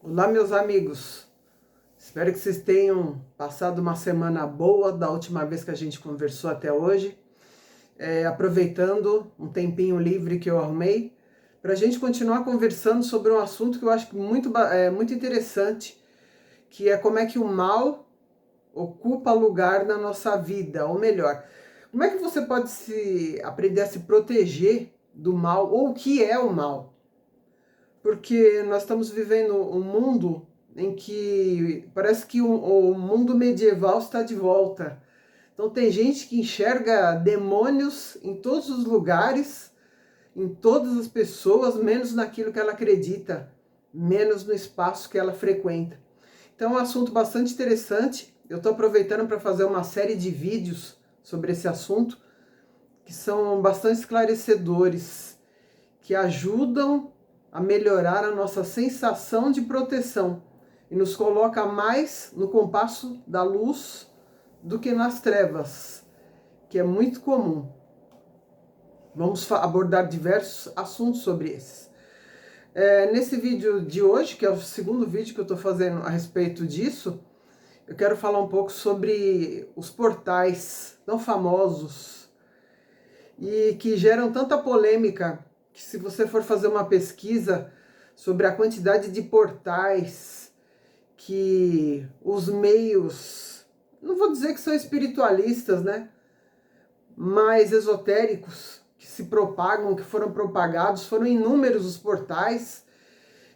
Olá, meus amigos. Espero que vocês tenham passado uma semana boa da última vez que a gente conversou até hoje. Aproveitando um tempinho livre que eu arrumei para a gente continuar conversando sobre um assunto que eu acho muito interessante, que é como é que o mal ocupa lugar na nossa vida, ou melhor, como é que você pode aprender a se proteger do mal, ou o que é o mal? Porque nós estamos vivendo um mundo em que parece que o mundo medieval está de volta. Então tem gente que enxerga demônios em todos os lugares, em todas as pessoas, menos naquilo que ela acredita, menos no espaço que ela frequenta. Então é um assunto bastante interessante. Eu estou aproveitando para fazer uma série de vídeos sobre esse assunto, que são bastante esclarecedores, que ajudam a melhorar a nossa sensação de proteção e nos coloca mais no compasso da luz do que nas trevas, que é muito comum. Vamos abordar diversos assuntos sobre esses. Nesse vídeo de hoje, que é o segundo vídeo que eu estou fazendo a respeito disso, eu quero falar um pouco sobre os portais tão famosos e que geram tanta polêmica, que se você for fazer uma pesquisa sobre a quantidade de portais que os meios, não vou dizer que são espiritualistas, né, mas esotéricos, que se propagam, que foram propagados, foram inúmeros os portais,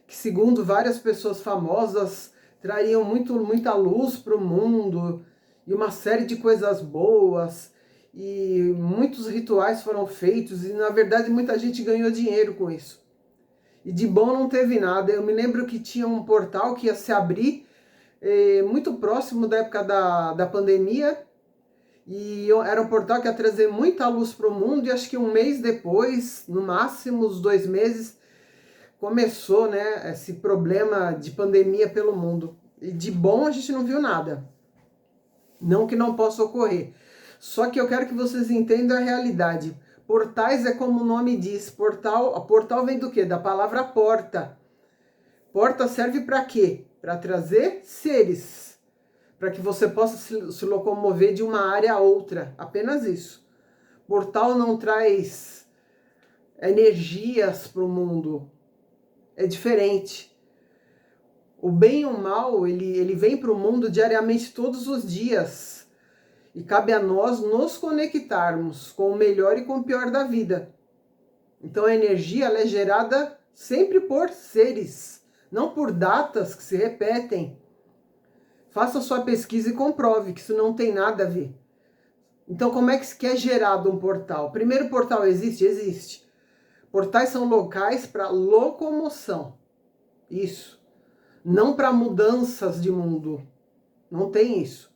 que segundo várias pessoas famosas, trariam muita luz para o mundo, e uma série de coisas boas, e muitos rituais foram feitos, e na verdade muita gente ganhou dinheiro com isso. E de bom não teve nada. Eu me lembro que tinha um portal que ia se abrir muito próximo da época da pandemia, e era um portal que ia trazer muita luz para o mundo, e acho que um mês depois, no máximo uns 2 meses, começou, né, esse problema de pandemia pelo mundo. E de bom a gente não viu nada. Não que não possa ocorrer. Só que eu quero que vocês entendam a realidade. Portais é como o nome diz. Portal vem do quê? Da palavra porta. Porta serve para quê? Para trazer seres. Para que você possa se locomover de uma área a outra. Apenas isso. Portal não traz energias para o mundo. É diferente. O bem e o mal, ele vem para o mundo diariamente, todos os dias. E cabe a nós nos conectarmos com o melhor e com o pior da vida. Então a energia ela é gerada sempre por seres, não por datas que se repetem. Faça sua pesquisa e comprove que isso não tem nada a ver. Então como é que é gerado um portal? Primeiro, portal existe? Existe. Portais são locais para locomoção. Isso. Não para mudanças de mundo. Não tem isso.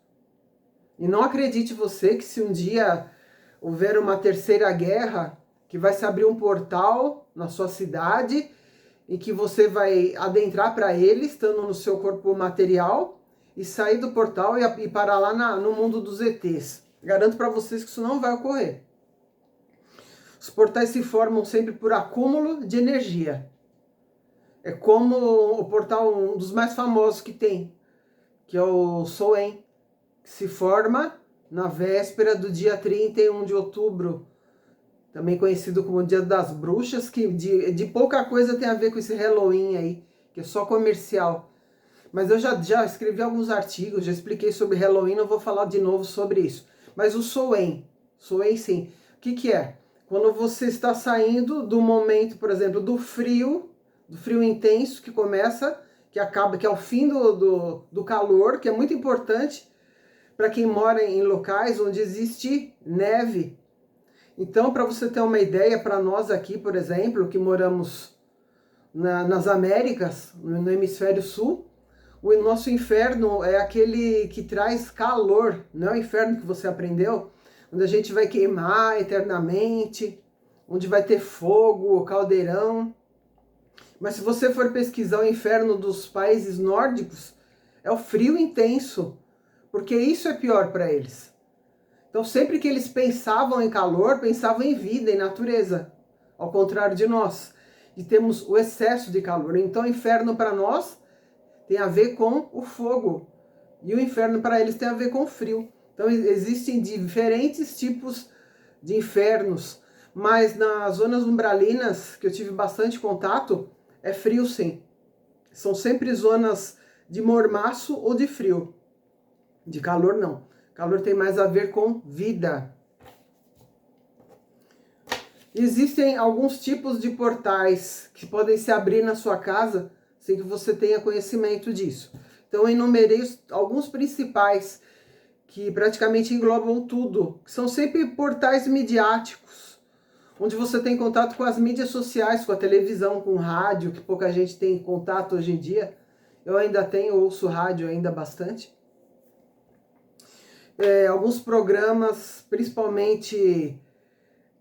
E não acredite você que se um dia houver uma terceira guerra, que vai se abrir um portal na sua cidade e que você vai adentrar para ele, estando no seu corpo material, e sair do portal e parar lá no mundo dos ETs. Garanto para vocês que isso não vai ocorrer. Os portais se formam sempre por acúmulo de energia. É como o portal, um dos mais famosos que tem, que é o Soen, que se forma na véspera do dia 31 de outubro, também conhecido como Dia das Bruxas, que de pouca coisa tem a ver com esse Halloween aí, que é só comercial. Mas eu já escrevi alguns artigos, já expliquei sobre Halloween, não vou falar de novo sobre isso. Mas o Soen sim. O que é? Quando você está saindo do momento, por exemplo, do frio intenso que começa, que acaba, que é o fim do calor, que é muito importante para quem mora em locais onde existe neve. Então, para você ter uma ideia, para nós aqui, por exemplo, que moramos nas Américas, no hemisfério sul, o nosso inferno é aquele que traz calor, não é o inferno que você aprendeu, onde a gente vai queimar eternamente, onde vai ter fogo, caldeirão. Mas se você for pesquisar o inferno dos países nórdicos, é o frio intenso, porque isso é pior para eles. Então sempre que eles pensavam em calor, pensavam em vida, em natureza, ao contrário de nós, e temos o excesso de calor. Então o inferno para nós tem a ver com o fogo. E o inferno para eles tem a ver com o frio. Então existem diferentes tipos de infernos, mas nas zonas umbralinas, que eu tive bastante contato, é frio sim. São sempre zonas de mormaço ou de frio. De calor não. Calor tem mais a ver com vida. Existem alguns tipos de portais que podem se abrir na sua casa sem que você tenha conhecimento disso. Então eu enumerei alguns principais que praticamente englobam tudo, que são sempre portais midiáticos, onde você tem contato com as mídias sociais, com a televisão, com o rádio, que pouca gente tem contato hoje em dia. Eu ainda tenho, ouço rádio ainda bastante. Alguns programas, principalmente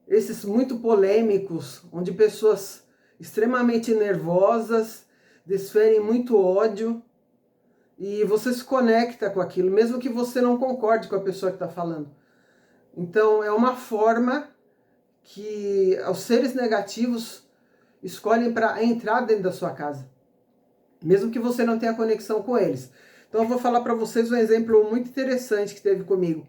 esses muito polêmicos, onde pessoas extremamente nervosas desferem muito ódio e você se conecta com aquilo, mesmo que você não concorde com a pessoa que está falando. Então é uma forma que os seres negativos escolhem para entrar dentro da sua casa, mesmo que você não tenha conexão com eles. Então eu vou falar para vocês um exemplo muito interessante que teve comigo.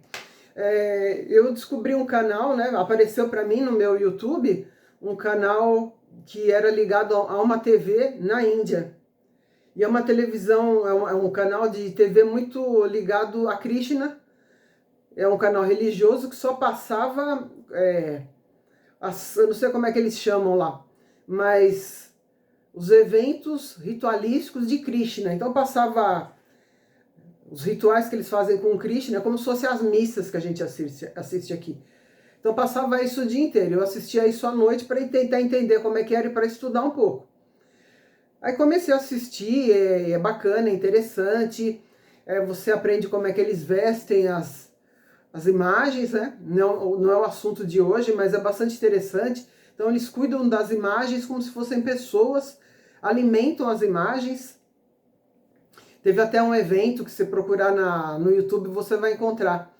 Eu descobri um canal, né? Apareceu para mim no meu YouTube um canal que era ligado a uma TV na Índia. E é uma televisão, é um canal de TV muito ligado a Krishna. É um canal religioso que só passava, eu não sei como é que eles chamam lá, mas os eventos ritualísticos de Krishna. Então passava os rituais que eles fazem com Krishna, como se fossem as missas que a gente assiste aqui. Então passava isso o dia inteiro, eu assistia isso à noite para tentar entender como é que era e para estudar um pouco. Aí comecei a assistir, é bacana, é interessante, você aprende como é que eles vestem as imagens, né? Não é o assunto de hoje, mas é bastante interessante. Então eles cuidam das imagens como se fossem pessoas, alimentam as imagens. Teve até um evento que você procurar no YouTube, você vai encontrar.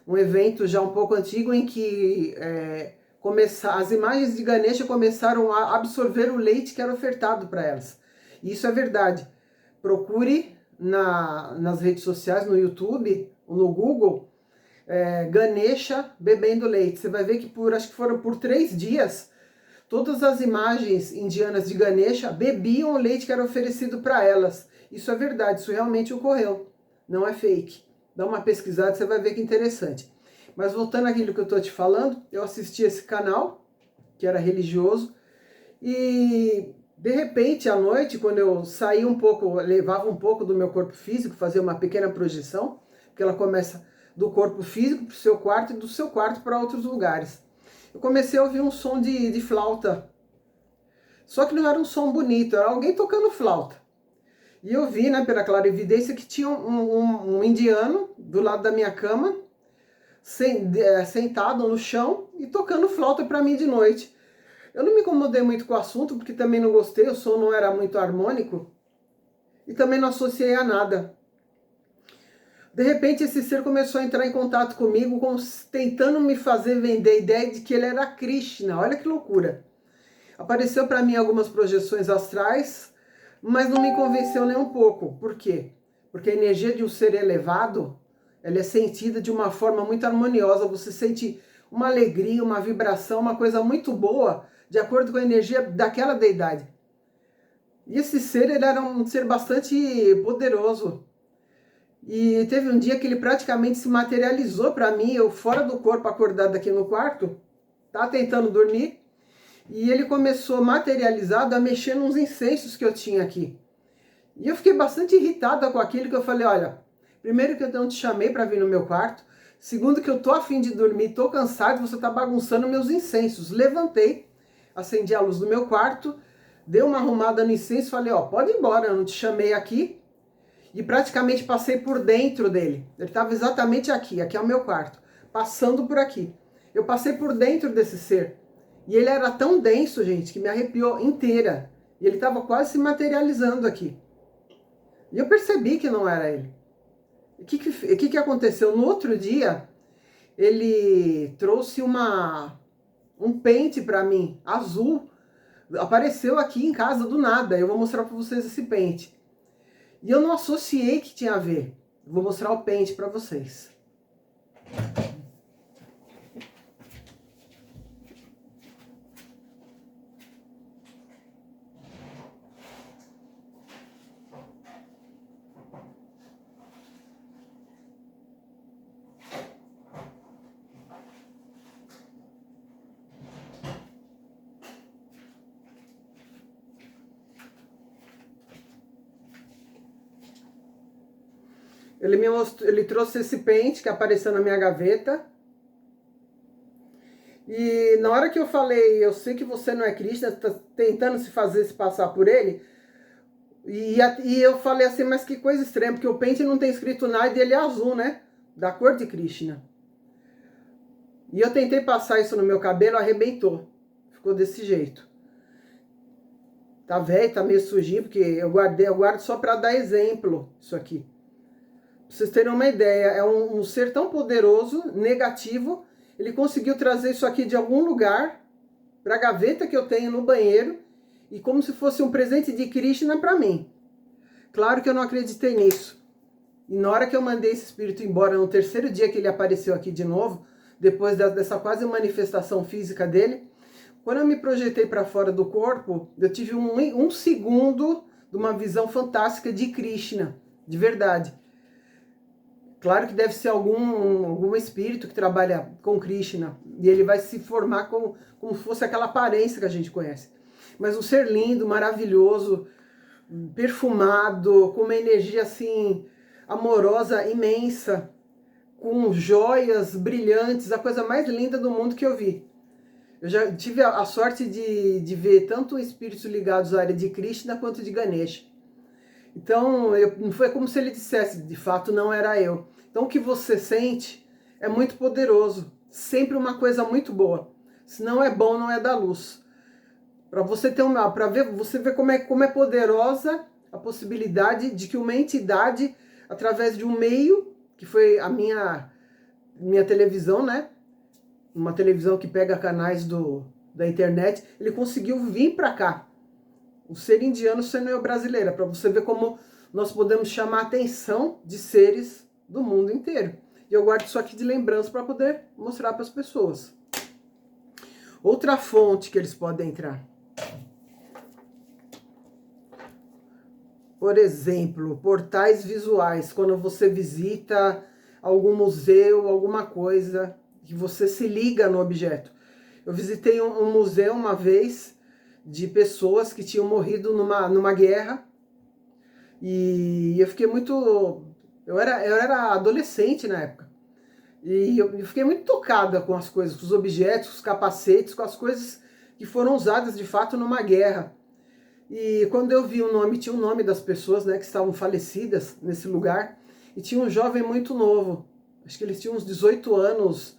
Um evento já um pouco antigo em que as imagens de Ganesha começaram a absorver o leite que era ofertado para elas. E isso é verdade. Procure nas redes sociais, no YouTube, ou no Google, Ganesha bebendo leite. Você vai ver que acho que foram por 3 dias, todas as imagens indianas de Ganesha bebiam o leite que era oferecido para elas. Isso é verdade, isso realmente ocorreu, não é fake. Dá uma pesquisada, você vai ver que interessante. Mas voltando àquilo que eu estou te falando, eu assisti esse canal, que era religioso, e de repente, à noite, quando eu saía um pouco, levava um pouco do meu corpo físico, fazia uma pequena projeção, porque ela começa do corpo físico para o seu quarto e do seu quarto para outros lugares. Eu comecei a ouvir um som de flauta. Só que não era um som bonito, era alguém tocando flauta. E eu vi, né, pela clarividência, que tinha um indiano do lado da minha cama, sentado no chão e tocando flauta para mim de noite. Eu não me incomodei muito com o assunto, porque também não gostei, o som não era muito harmônico, e também não associei a nada. De repente esse ser começou a entrar em contato comigo, tentando me fazer vender a ideia de que ele era Krishna. Olha que loucura. Apareceu para mim algumas projeções astrais, mas não me convenceu nem um pouco. Por quê? Porque a energia de um ser elevado, ela é sentida de uma forma muito harmoniosa. Você sente uma alegria, uma vibração, uma coisa muito boa, de acordo com a energia daquela deidade. E esse ser, ele era um ser bastante poderoso. E teve um dia que ele praticamente se materializou para mim, eu fora do corpo, acordado aqui no quarto, tá tentando dormir, e ele começou materializado a mexer nos incensos que eu tinha aqui. E eu fiquei bastante irritada com aquilo, que eu falei, olha, primeiro que eu não te chamei para vir no meu quarto, segundo que eu tô a fim de dormir, tô cansado, você tá bagunçando meus incensos. Levantei, acendi a luz do meu quarto, dei uma arrumada no incenso, falei, ó, pode ir embora, eu não te chamei aqui. E praticamente passei por dentro dele. Ele estava exatamente aqui é o meu quarto, passando por aqui. Eu passei por dentro desse ser. E ele era tão denso, gente, que me arrepiou inteira. E ele estava quase se materializando aqui. E eu percebi que não era ele. O que aconteceu? No outro dia, ele trouxe um pente para mim, azul. Apareceu aqui em casa do nada. Eu vou mostrar para vocês esse pente. E eu não associei que tinha a ver. Vou mostrar o pente para vocês. Ele trouxe esse pente que apareceu na minha gaveta. E na hora que eu falei, eu sei que você não é Krishna, está tentando se passar por ele. E eu falei assim, mas que coisa estranha, porque o pente não tem escrito nada e ele é azul, né? Da cor de Krishna. E eu tentei passar isso no meu cabelo, arrebentou. Ficou desse jeito. Tá velho, tá meio sujinho, porque eu guardo só para dar exemplo isso aqui. Pra vocês terem uma ideia, é um ser tão poderoso, negativo, ele conseguiu trazer isso aqui de algum lugar para a gaveta que eu tenho no banheiro e como se fosse um presente de Krishna para mim. Claro que eu não acreditei nisso. E na hora que eu mandei esse espírito embora, no terceiro dia que ele apareceu aqui de novo, depois dessa quase manifestação física dele, quando eu me projetei para fora do corpo, eu tive um segundo de uma visão fantástica de Krishna, de verdade. Claro que deve ser algum espírito que trabalha com Krishna. E ele vai se formar como se fosse aquela aparência que a gente conhece. Mas um ser lindo, maravilhoso, perfumado, com uma energia assim, amorosa, imensa, com joias brilhantes, a coisa mais linda do mundo que eu vi. Eu já tive a sorte de ver tanto espíritos ligados à área de Krishna quanto de Ganesha. Então, foi como se ele dissesse, de fato não era eu. Então, o que você sente é muito poderoso, sempre uma coisa muito boa. Se não é bom, não é da luz. Para você ter você ver como é poderosa a possibilidade de que uma entidade, através de um meio, que foi a minha televisão, né? Uma televisão que pega canais da internet, ele conseguiu vir para cá. O ser indiano sendo eu brasileira, para você ver como nós podemos chamar a atenção de seres do mundo inteiro. E eu guardo isso aqui de lembrança para poder mostrar para as pessoas. Outra fonte que eles podem entrar. Por exemplo, portais visuais. Quando você visita algum museu, alguma coisa, que você se liga no objeto. Eu visitei um museu uma vez de pessoas que tinham morrido numa guerra. E eu fiquei muito... Eu era adolescente na época. E eu fiquei muito tocada com as coisas, com os objetos, com os capacetes, com as coisas que foram usadas de fato numa guerra. E quando eu vi o nome, tinha o nome das pessoas, né, que estavam falecidas nesse lugar. E tinha um jovem muito novo. Acho que eles tinham uns 18 anos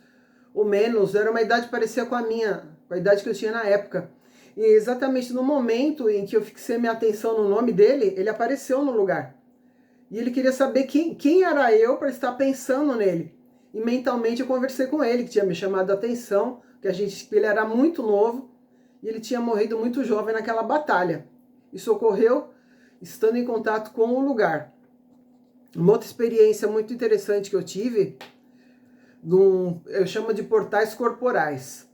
ou menos. Era uma idade parecia com a minha, com a idade que eu tinha na época. E exatamente no momento em que eu fixei minha atenção no nome dele, ele apareceu no lugar. E ele queria saber quem era eu para estar pensando nele. E mentalmente eu conversei com ele, que tinha me chamado a atenção, que ele era muito novo e ele tinha morrido muito jovem naquela batalha. Isso ocorreu estando em contato com o lugar. Uma outra experiência muito interessante que eu tive, eu chamo de portais corporais,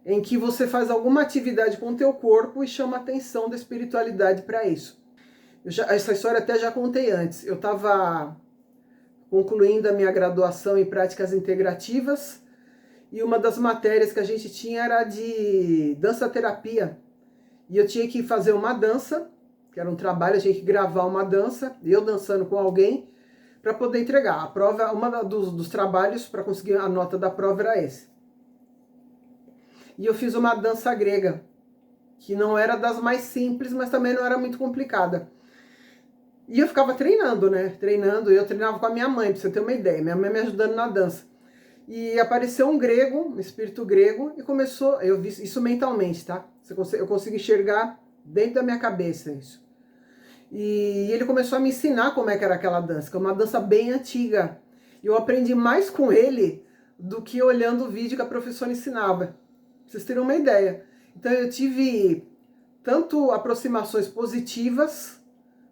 em que você faz alguma atividade com o teu corpo e chama a atenção da espiritualidade para isso. Essa história até já contei antes. Eu estava concluindo a minha graduação em práticas integrativas e uma das matérias que a gente tinha era de dança-terapia. E eu tinha que fazer uma dança, que era um trabalho, eu tinha que gravar uma dança, eu dançando com alguém, para poder entregar. A prova, dos trabalhos para conseguir a nota da prova era esse. E eu fiz uma dança grega, que não era das mais simples, mas também não era muito complicada. E eu ficava treinando, né? Eu treinava com a minha mãe, pra você ter uma ideia. Minha mãe me ajudando na dança. E apareceu um grego, um espírito grego, e começou... Eu vi isso mentalmente, tá? Eu consigo enxergar dentro da minha cabeça isso. E ele começou a me ensinar como é que era aquela dança, que é uma dança bem antiga. E eu aprendi mais com ele do que olhando o vídeo que a professora ensinava. Pra vocês terem uma ideia. Então eu tive tanto aproximações positivas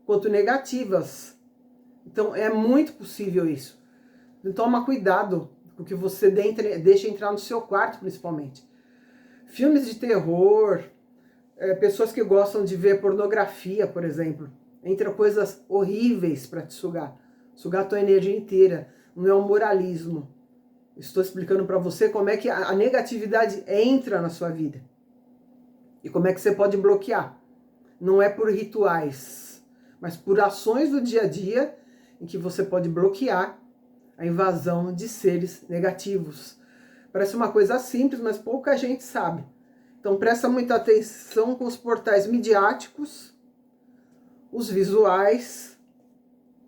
quanto negativas. Então é muito possível isso. Então toma cuidado com o que você deixa entrar no seu quarto, principalmente. Filmes de terror, pessoas que gostam de ver pornografia, por exemplo, entra coisas horríveis para te sugar a tua energia inteira. Não é um moralismo. Estou explicando para você como é que a negatividade entra na sua vida e como é que você pode bloquear. Não é por rituais, mas por ações do dia a dia em que você pode bloquear a invasão de seres negativos. Parece uma coisa simples, mas pouca gente sabe. Então presta muita atenção com os portais midiáticos, os visuais,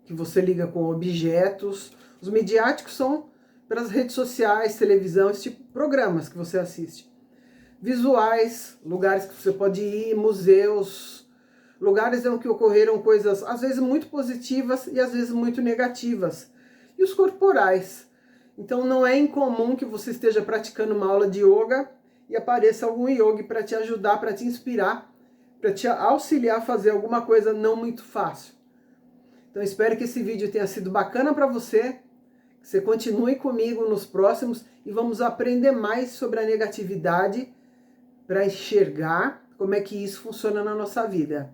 que você liga com objetos. Os midiáticos são pelas redes sociais, televisão, esse tipo de programas que você assiste. Visuais, lugares que você pode ir, museus, lugares em que ocorreram coisas às vezes muito positivas e às vezes muito negativas. E os corporais. Então não é incomum que você esteja praticando uma aula de yoga e apareça algum yogi para te ajudar, para te inspirar, para te auxiliar a fazer alguma coisa não muito fácil. Então espero que esse vídeo tenha sido bacana para você, que você continue comigo nos próximos e vamos aprender mais sobre a negatividade para enxergar como é que isso funciona na nossa vida.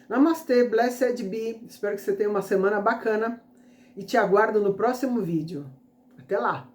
Namastê, blessed be, espero que você tenha uma semana bacana e te aguardo no próximo vídeo. Até lá!